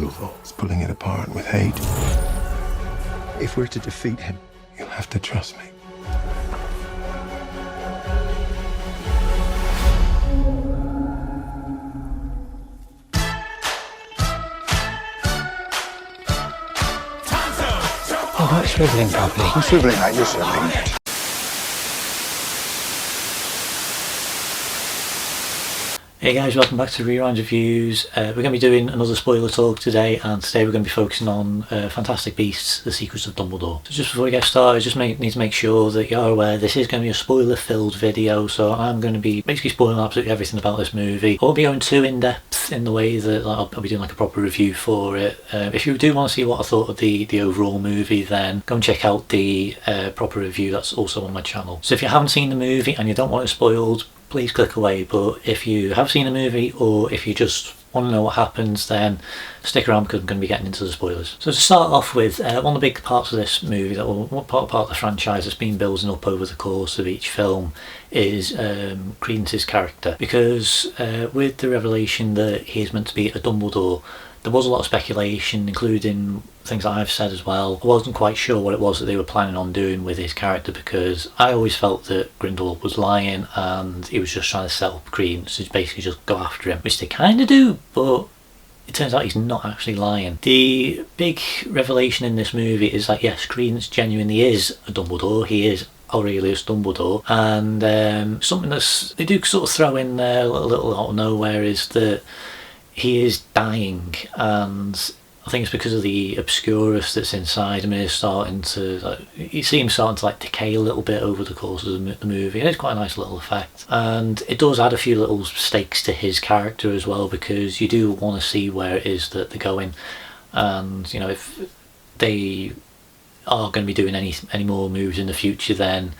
Grindelwald is pulling it apart with hate. If we're to defeat him, You'll have to trust me. Oh, not swiveling properly. I'm swiveling like you're swiveling. Hey guys, welcome back to Rewind Reviews. We're going to be doing another spoiler talk today, and today we're going to be focusing on Fantastic Beasts, The Secrets of Dumbledore. So just before we get started, I just need to make sure that you're aware this is going to be a spoiler-filled video, so I'm going to be basically spoiling absolutely everything about this movie. I won't be going too in-depth in the way that I'll be doing like a proper review for it. If you do want to see what I thought of the overall movie, then go and check out the proper review that's also on my channel. So if you haven't seen the movie and you don't want it spoiled, please click away, but if you have seen the movie or if you just want to know what happens, then stick around because I'm going to be getting into the spoilers. So to start off with, one of the big parts of this movie, part of the franchise that's been building up over the course of each film, is Credence's character, because with the revelation that he is meant to be a Dumbledore, there was a lot of speculation, including things that I've said as well. I wasn't quite sure what it was that they were planning on doing with his character, because I always felt that Grindelwald was lying and he was just trying to set up Credence to basically just go after him, which they kind of do, but it turns out he's not actually lying. The big revelation in this movie is that yes, Credence genuinely is a Dumbledore. He is Aurelius Dumbledore, and something that's they do sort of throw in there a little out of nowhere is that he is dying, and I think it's because of the obscurus that's inside him is starting to, you see him starting to decay a little bit over the course of the movie. It is quite a nice little effect, and it does add a few little stakes to his character as well, because you do want to see where it is that they're going, and you know, if they are going to be doing any more moves in the future, then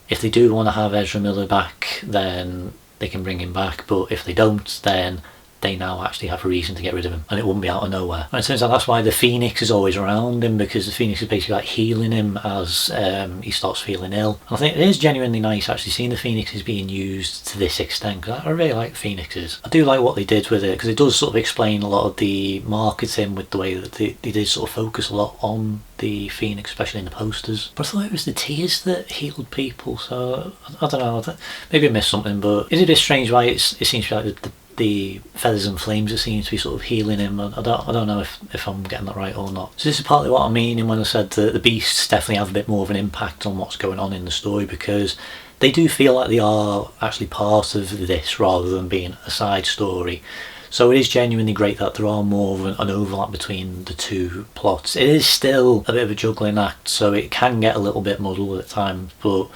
if they do want to have Ezra Miller back, then they can bring him back, but if they don't, then they now actually have a reason to get rid of him, and it wouldn't be out of nowhere. And it turns out that's why the Phoenix is always around him, because the Phoenix is basically like healing him as he starts feeling ill. And I think it is genuinely nice actually seeing the Phoenixes being used to this extent, because I really like the Phoenixes. I do like what they did with it, because it does sort of explain a lot of the marketing with the way that they did sort of focus a lot on the Phoenix, especially in the posters. But I thought it was the tears that healed people, so I don't know, maybe I missed something, but it's a bit strange why it seems to be like the feathers and flames that seem to be sort of healing him. I don't know if I'm getting that right or not. So this is partly what I mean when I said that the beasts definitely have a bit more of an impact on what's going on in the story, because they do feel like they are actually part of this rather than being a side story. So it is genuinely great that there are more of an overlap between the two plots. It is still a bit of a juggling act, so it can get a little bit muddled at times, but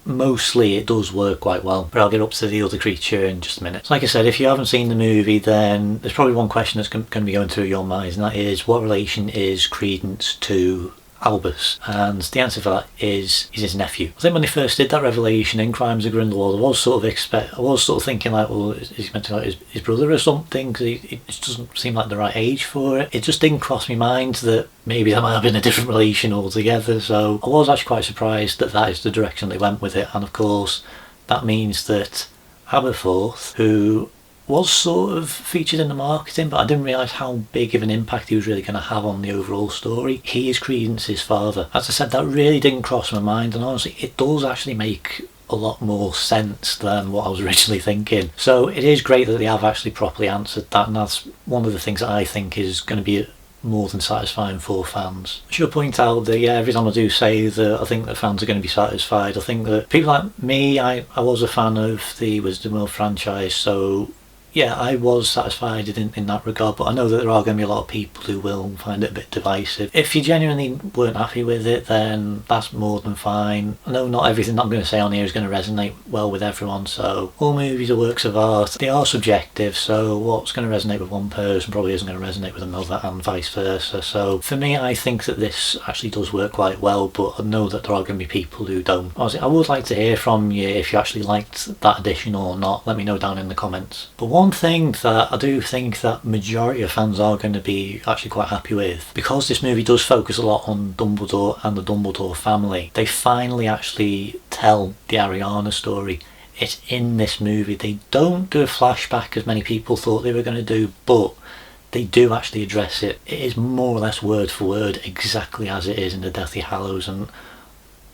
mostly it does work quite well. But I'll get up to the other creature in just a minute. So like I said, if you haven't seen the movie, then there's probably one question that's going to be going through your minds, and that is, what relation is Credence to Albus? And the answer for that is he's his nephew. I think when they first did that revelation in Crimes of Grindelwald, I was sort of thinking like, well, is he meant to be like his brother or something, because it just doesn't seem like the right age for it. It just didn't cross my mind that maybe that might have been a different relation altogether, so I was actually quite surprised that that is the direction they went with it. And of course that means that Aberforth, who was sort of featured in the marketing, but I didn't realise how big of an impact he was really going to have on the overall story. He is Credence's father. As I said, that really didn't cross my mind, and honestly it does actually make a lot more sense than what I was originally thinking. So it is great that they have actually properly answered that, and that's one of the things that I think is going to be more than satisfying for fans. I should point out that every time I do say that I think that fans are going to be satisfied, I think that people like me, I was a fan of the Wizarding World franchise, so yeah, I was satisfied in that regard, but I know that there are going to be a lot of people who will find it a bit divisive. If you genuinely weren't happy with it, then that's more than fine. I know not everything that I'm going to say on here is going to resonate well with everyone, so all movies are works of art. They are subjective, so what's going to resonate with one person probably isn't going to resonate with another, and vice versa. So for me, I think that this actually does work quite well, but I know that there are going to be people who don't. Honestly, I would like to hear from you if you actually liked that addition or not. Let me know down in the comments. But one thing that I do think that majority of fans are going to be actually quite happy with, because this movie does focus a lot on Dumbledore and the Dumbledore family, they finally actually tell the Ariana story. It's in this movie. They don't do a flashback as many people thought they were going to do, but they do actually address it. It is more or less word for word exactly as it is in the Deathly Hallows, and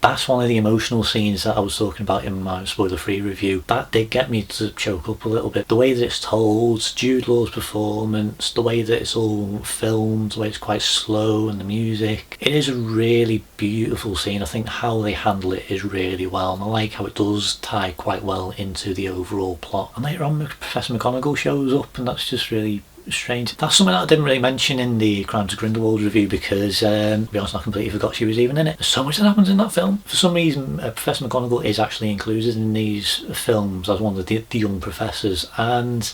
that's one of the emotional scenes that I was talking about in my spoiler-free review. That did get me to choke up a little bit. The way that it's told, Jude Law's performance, the way that it's all filmed, the way it's quite slow, and the music. It is a really beautiful scene. I think how they handle it is really well, and I like how it does tie quite well into the overall plot. And later on, Professor McGonagall shows up, and that's just really strange. That's something that I didn't really mention in the Crimes of Grindelwald review because, to be honest, I completely forgot she was even in it. There's so much that happens in that film. For some reason, Professor McGonagall is actually included in these films as one of the young professors, and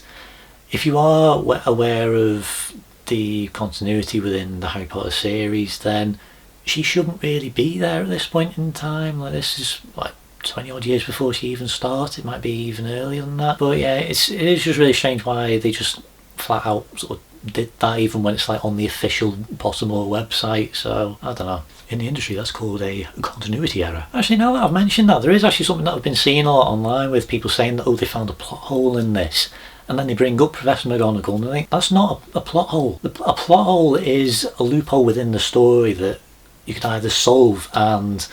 if you are aware of the continuity within the Harry Potter series, then she shouldn't really be there at this point in time. Like, this is like 20 odd years before she even started. It might be even earlier than that. But yeah, it is just really strange why they just flat out sort of did that, even when it's like on the official Pottermore website. So I don't know, in the industry that's called a continuity error. Actually, now that I've mentioned that, there is actually something that I've been seeing a lot online with people saying that, oh, they found a plot hole in this, and then they bring up Professor McGonagall, and I think that's not a plot hole. A plot hole is a loophole within the story that you could either solve and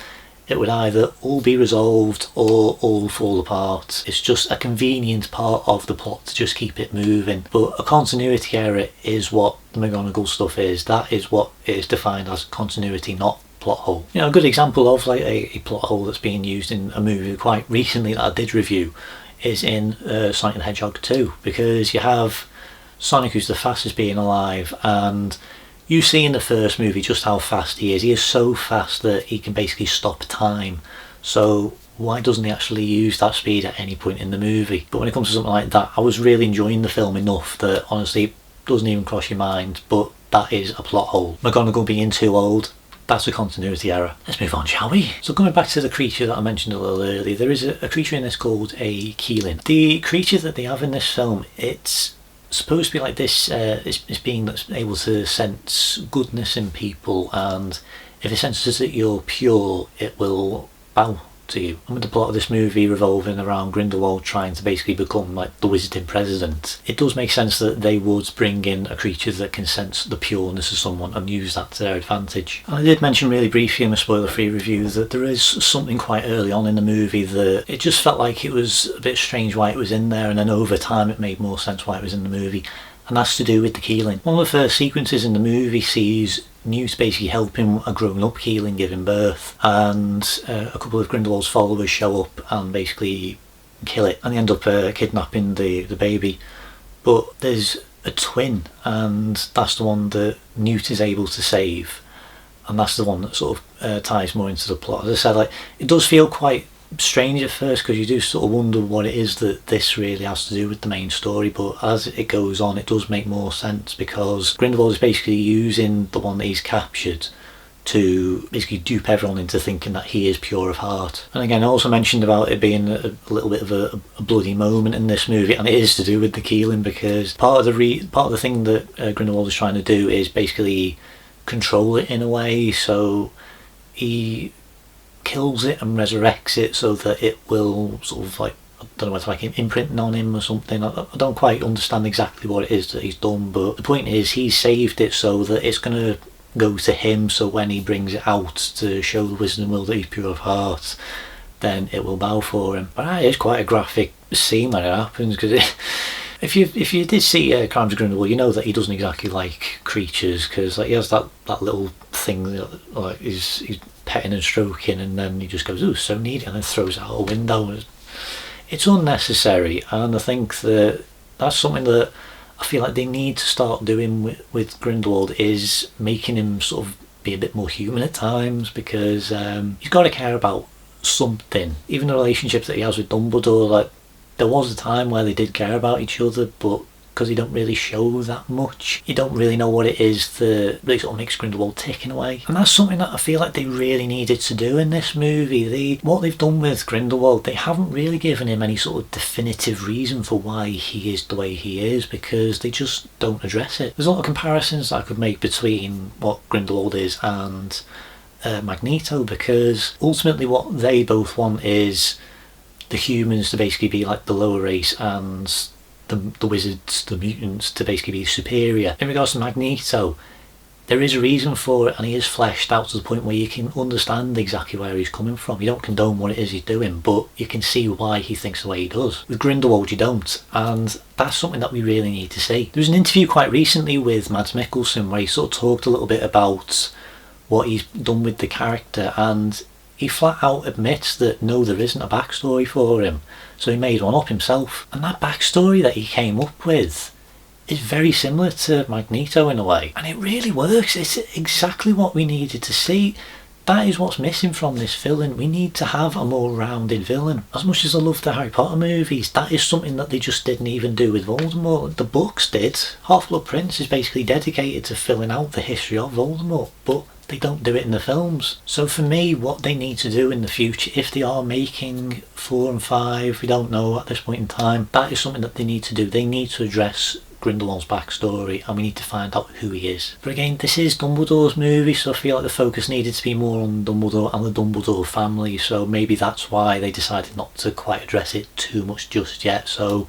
it would either all be resolved or all fall apart. It's just a convenient part of the plot to just keep it moving. But a continuity error is what the McGonagall stuff is. That is what is defined as continuity, not plot hole. You know, a good example of like a plot hole that's being used in a movie quite recently that I did review is in Sonic the Hedgehog 2, because you have Sonic, who's the fastest being alive, and you see in the first movie just how fast he is. He is so fast that he can basically stop time. So why doesn't he actually use that speed at any point in the movie? But when it comes to something like that, I was really enjoying the film enough that honestly it doesn't even cross your mind, but that is a plot hole. McGonagall being too old, that's a continuity error. Let's move on, shall we? So going back to the creature that I mentioned a little earlier, there is a creature in this called a Keeling. The creature that they have in this film, it's supposed to be like this being that's able to sense goodness in people, and if it senses that you're pure, it will bow to you. And with the plot of this movie revolving around Grindelwald trying to basically become like the wizarding president, it does make sense that they would bring in a creature that can sense the pureness of someone and use that to their advantage. And I did mention really briefly in my spoiler-free review that there is something quite early on in the movie that it just felt like it was a bit strange why it was in there, and then over time it made more sense why it was in the movie, and that's to do with the Keeling. One of the first sequences in the movie sees Newt basically helping a grown-up Keeling giving birth, and a couple of Grindelwald's followers show up and basically kill it, and they end up kidnapping the baby. But there's a twin, and that's the one that Newt is able to save, and that's the one that sort of ties more into the plot. As I said, like, it does feel quite strange at first because you do sort of wonder what it is that this really has to do with the main story, but as it goes on it does make more sense, because Grindelwald is basically using the one that he's captured to basically dupe everyone into thinking that he is pure of heart. And again, I also mentioned about it being a little bit of a bloody moment in this movie, and it is to do with the Keeling, because part of the thing that Grindelwald is trying to do is basically control it in a way, so he kills it and resurrects it so that it will sort of like, I don't know, what's like imprinting on him or something. I don't quite understand exactly what it is that he's done, but the point is he's saved it so that it's going to go to him, so when he brings it out to show the wizarding world that he's pure of heart, then it will bow for him. But it's quite a graphic scene when it happens, because if you did see Crimes of Grindelwald, you know that he doesn't exactly like creatures, because like he has that little thing that, like he's petting and stroking, and then he just goes, "Ooh, so needy," and then throws it out a window. It's unnecessary, and I think that that's something that I feel like they need to start doing with Grindelwald, is making him sort of be a bit more human at times, because he's got to care about something. Even the relationship that he has with Dumbledore, like there was a time where they did care about each other, but because he don't really show that much, you don't really know what it is that really sort of makes Grindelwald tick in a way. And that's something that I feel like they really needed to do in this movie. What they've done with Grindelwald, they haven't really given him any sort of definitive reason for why he is the way he is, because they just don't address it. There's a lot of comparisons that I could make between what Grindelwald is and Magneto, because ultimately what they both want is the humans to basically be like the lower race, and the wizards, the mutants, to basically be superior. In regards to Magneto, there is a reason for it, and he is fleshed out to the point where you can understand exactly where he's coming from. You don't condone what it is he's doing, but you can see why he thinks the way he does. With Grindelwald you don't, and that's something that we really need to see. There was an interview quite recently with Mads Mikkelsen where he sort of talked a little bit about what he's done with the character, and he flat out admits that no, there isn't a backstory for him, so he made one up himself. And that backstory that he came up with is very similar to Magneto in a way, and it really works. It's exactly what we needed to see. That is what's missing from this villain. We need to have a more rounded villain. As much as I love the Harry Potter movies, that is something that they just didn't even do with Voldemort. The books did. Half-Blood Prince is basically dedicated to filling out the history of Voldemort, but they don't do it in the films. So for me, what they need to do in the future, if they are making 4 and 5, we don't know at this point in time, that is something that they need to do. They need to address Grindelwald's backstory, and we need to find out who he is. But again, this is Dumbledore's movie, so I feel like the focus needed to be more on Dumbledore and the Dumbledore family, so maybe that's why they decided not to quite address it too much just yet. So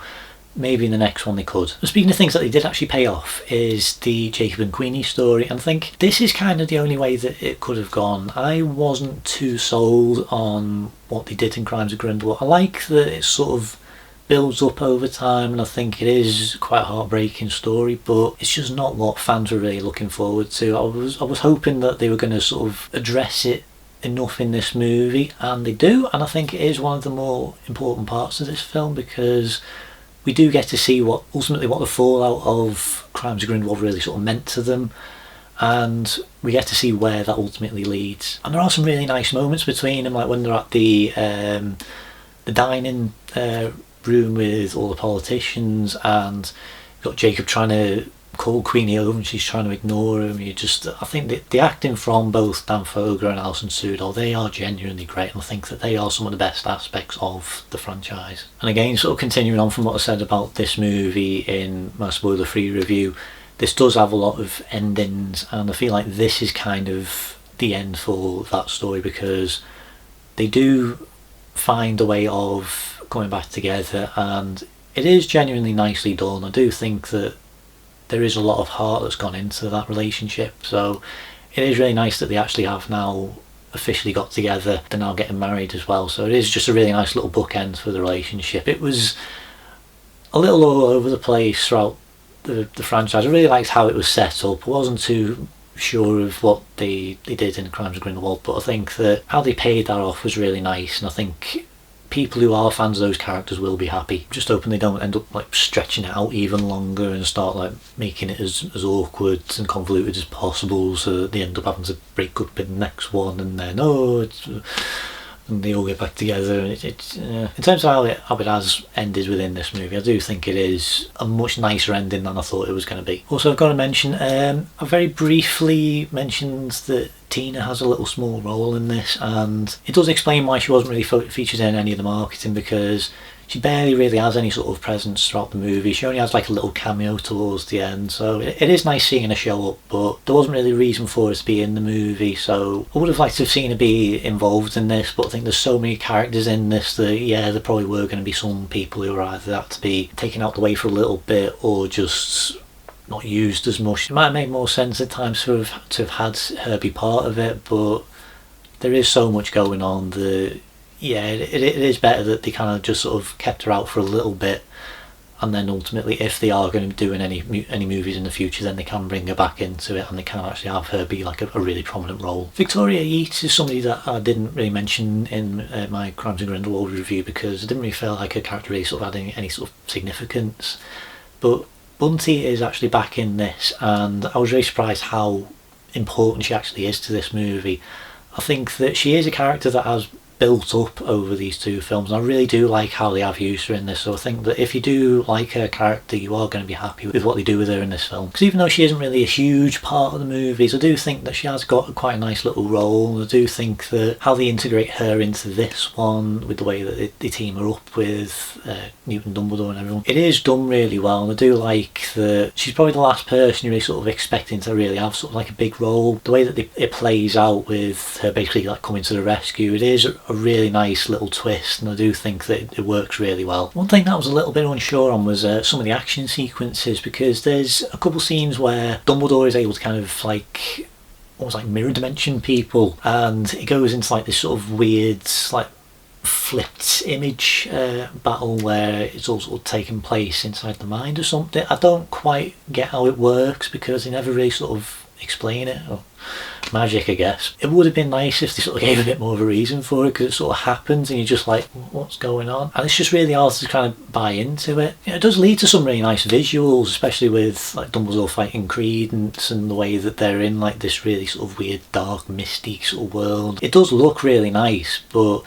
maybe in the next one they could. But speaking of things that they did actually pay off, is the Jacob and Queenie story, and I think this is kind of the only way that it could have gone. I wasn't too sold on what they did in Crimes of Grindelwald. I like that it sort of builds up over time, and I think it is quite a heartbreaking story, but it's just not what fans were really looking forward to. I was hoping that they were going to sort of address it enough in this movie, and they do, and I think it is one of the more important parts of this film, because we do get to see what ultimately what the fallout of Crimes of Grindelwald really sort of meant to them, and we get to see where that ultimately leads. And there are some really nice moments between them, like when they're at the dining room with all the politicians, and you've got Jacob trying to call Queenie over and she's trying to ignore him. I think the acting from both Dan Fogler and Alison Sudol, they are genuinely great, and I think that they are some of the best aspects of the franchise. And again, sort of continuing on from what I said about this movie in my spoiler-free review, this does have a lot of endings, and I feel like this is kind of the end for that story, because they do find a way of coming back together, and it is genuinely nicely done. I do think that there is a lot of heart that's gone into that relationship, so it is really nice that they actually have now officially got together. They're now getting married as well, so it is just a really nice little bookend for the relationship. It was a little all over the place throughout the franchise. I really liked how it was set up. I wasn't too sure of what they did in Crimes of Grindelwald, but I think that how they paid that off was really nice, and I think people who are fans of those characters will be happy. Just hoping they don't end up like stretching it out even longer and start like making it as awkward and convoluted as possible, so they end up having to break up in the next one, and then and they all get back together. And in terms of how it has ended within this movie, I do think it is a much nicer ending than I thought it was going to be. Also, I've got to mention, I very briefly mentioned that Tina has a little small role in this, and it does explain why she wasn't really featured in any of the marketing, because she barely really has any sort of presence throughout the movie. She only has like a little cameo towards the end, so it is nice seeing her show up, but there wasn't really a reason for her to be in the movie, so I would have liked to have seen her be involved in this, but I think there's so many characters in this that yeah, there probably were going to be some people who were either had to be taken out the way for a little bit or just not used as much. It might have made more sense at times to have had her be part of it, but there is so much going on that yeah, it is better that they kind of just sort of kept her out for a little bit, and then ultimately if they are going to be doing any movies in the future, then they can bring her back into it and they can actually have her be like a really prominent role. Victoria Yeates is somebody that I didn't really mention in my Crimes of Grindelwald review, because I didn't really feel like her character really sort of had any sort of significance, but Bunty is actually back in this, and I was really surprised how important she actually is to this movie. I think that she is a character that has built up over these two films, and I really do like how they have used her in this, so I think that if you do like her character, you are going to be happy with what they do with her in this film, because even though she isn't really a huge part of the movies, I do think that she has got quite a nice little role. I do think that how they integrate her into this one, with the way that they team her up with Newt and Dumbledore and everyone, it is done really well, and I do like that she's probably the last person you're really sort of expecting to really have sort of like a big role. The way that it plays out with her basically like coming to the rescue, it is a a really nice little twist, and I do think that it works really well. One thing that I was a little bit unsure on was some of the action sequences, because there's a couple scenes where Dumbledore is able to kind of like almost like mirror dimension people, and it goes into like this sort of weird like flipped image battle where it's all sort of taking place inside the mind or something. I don't quite get how it works because they never really sort of explain it. Or magic, I guess. It would have been nice if they sort of gave a bit more of a reason for it, because it sort of happens and you're just like, what's going on? And it's just really hard to kind of buy into it. You know, it does lead to some really nice visuals, especially with like Dumbledore fighting Credence and the way that they're in like this really sort of weird, dark, misty sort of world. It does look really nice, but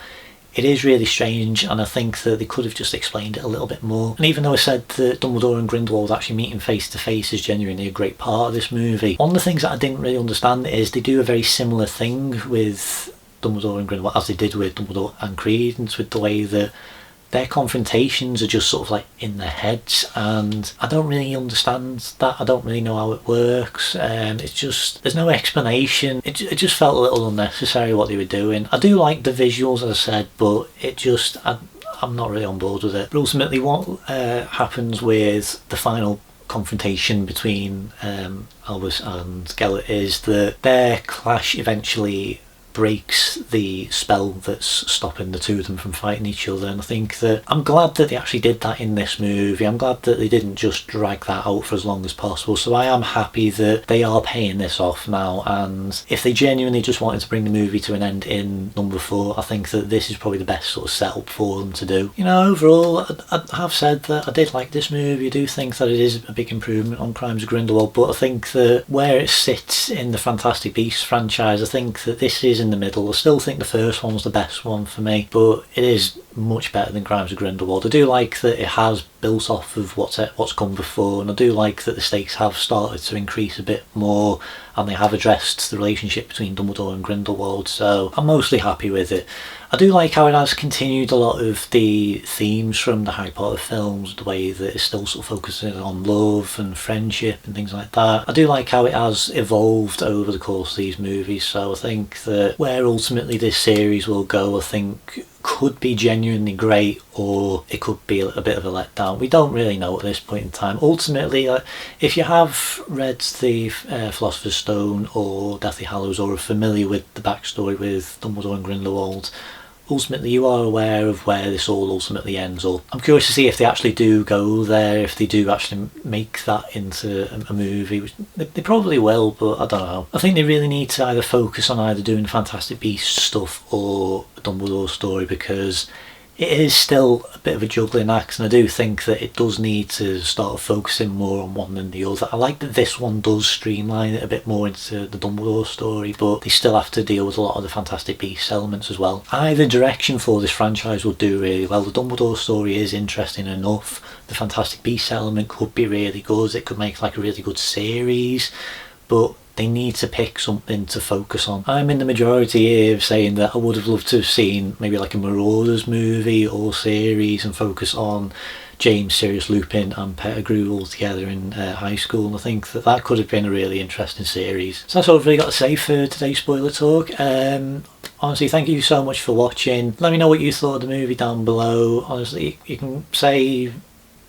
it is really strange, and I think that they could have just explained it a little bit more. And even though I said that Dumbledore and Grindelwald actually meeting face to face is genuinely a great part of this movie, one of the things that I didn't really understand is they do a very similar thing with Dumbledore and Grindelwald as they did with Dumbledore and Credence, with the way that their confrontations are just sort of like in their heads, and I don't really understand that. I don't really know how it works. It's just, there's no explanation. It just felt a little unnecessary what they were doing. I do like the visuals, as I said, but it just, I'm not really on board with it. But ultimately what happens with the final confrontation between Albus and Gellert is that their clash eventually breaks the spell that's stopping the two of them from fighting each other, and I think that I'm glad that they actually did that in this movie. I'm glad that they didn't just drag that out for as long as possible, so I am happy that they are paying this off now, and if they genuinely just wanted to bring the movie to an end in number 4, I think that this is probably the best sort of setup for them to do. You know, overall I have said that I did like this movie. I do think that it is a big improvement on Crimes of Grindelwald, but I think that where it sits in the Fantastic Beasts franchise, I think that this is in the middle. I still think the first one was the best one for me, but it is much better than Crimes of Grindelwald. I do like that it has built off of what's come before, and I do like that the stakes have started to increase a bit more, and they have addressed the relationship between Dumbledore and Grindelwald, so I'm mostly happy with it. I do like how it has continued a lot of the themes from the Harry Potter films, the way that it's still sort of focusing on love and friendship and things like that. I do like how it has evolved over the course of these movies, so I think that where ultimately this series will go, I think could be genuinely great, or it could be a bit of a letdown. We don't really know at this point in time. Ultimately, if you have read the Philosopher's Stone or Deathly Hallows, or are familiar with the backstory with Dumbledore and Grindelwald, ultimately you are aware of where this all ultimately ends up. I'm curious to see if they actually do go there, if they do actually make that into a movie, which they probably will, but I don't know. I think they really need to either focus on either doing Fantastic Beasts stuff or a Dumbledore story, because it is still a bit of a juggling act, and I do think that it does need to start focusing more on one than the other. I like that this one does streamline it a bit more into the Dumbledore story, but they still have to deal with a lot of the Fantastic Beasts elements as well. Either direction for this franchise will do really well. The Dumbledore story is interesting enough. The Fantastic Beasts element could be really good. It could make like a really good series, but they need to pick something to focus on. I'm in the majority here of saying that I would have loved to have seen maybe like a Marauders movie or series and focus on James, Sirius Lupin and Pettigrew all together in high school, and I think that that could have been a really interesting series. So that's all I've really got to say for today's spoiler talk. Honestly, thank you so much for watching. Let me know what you thought of the movie down below. Honestly, you can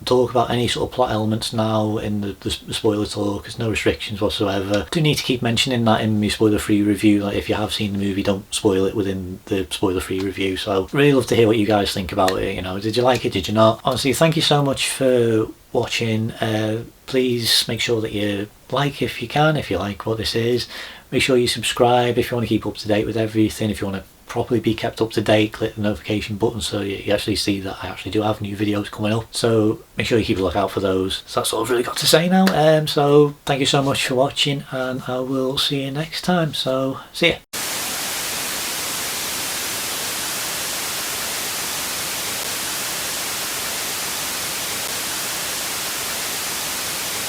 talk about any sort of plot elements now in the spoiler talk. There's no restrictions whatsoever. I do need to keep mentioning that in my spoiler free review, like if you have seen the movie, don't spoil it within the spoiler free review. So really love to hear what you guys think about it. You know, did you like it, did you not? Honestly, thank you so much for watching. Please make sure that you like if you can, if you like what this is. Make sure you subscribe if you want to keep up to date with everything. If you want to properly be kept up to date, click the notification button so you actually see that I actually do have new videos coming up, so make sure you keep a lookout for those. So that's all I've really got to say now. So thank you so much for watching, and I will see you next time. So see ya.